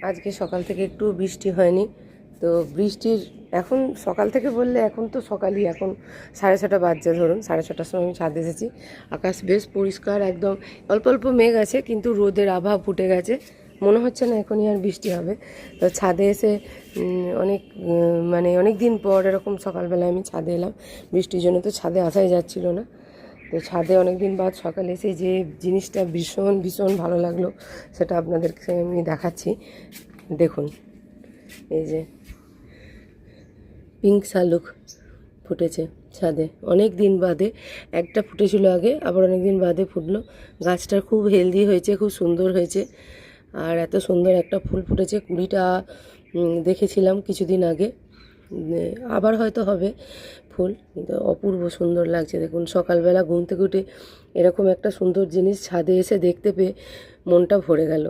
আজকে সকাল থেকে একটু বৃষ্টি হয়নি। তো বৃষ্টির এখন সকাল থেকে বললে এখন তো সকালই, এখন 6:30 বাজছে, ধরুন 6:30টার সময় আমি ছাদে এসেছি। আকাশ বেশ পরিষ্কার, একদম অল্প অল্প মেঘ আছে কিন্তু রোদের আভা ফুটে গেছে, মনে হচ্ছে না এখনই আর বৃষ্টি হবে। তো ছাদে এসে অনেক মানে অনেক দিন পর এরকম সকালবেলায় আমি ছাদে এলাম। বৃষ্টির জন্য তো ছাদে আসাই যাচ্ছিল না। তো ছাদে অনেক দিন বাদ সকালে এসে যে জিনিসটা ভীষণ ভীষণ ভালো লাগলো সেটা আপনাদেরকে আমি দেখাচ্ছি। দেখুন, এই যে পিঙ্ক শালুক ফুটেছে ছাদে অনেক দিন বাদে। একটা ফুটেছিল আগে, আবার অনেক দিন বাদে ফুটলো। গাছটা খুব হেলদি হয়েছে, খুব সুন্দর হয়েছে। আর এত সুন্দর একটা ফুল ফুটেছে, কুড়িটা দেখেছিলাম কিছুদিন আগে, আবার হয়তো হবে ফুল। কিন্তু অপূর্ব সুন্দর লাগছে। দেখুন, সকালবেলা ঘুম থেকে উঠে এরকম একটা সুন্দর জিনিস ছাদে এসে দেখতে পেয়ে মনটা ভরে গেল।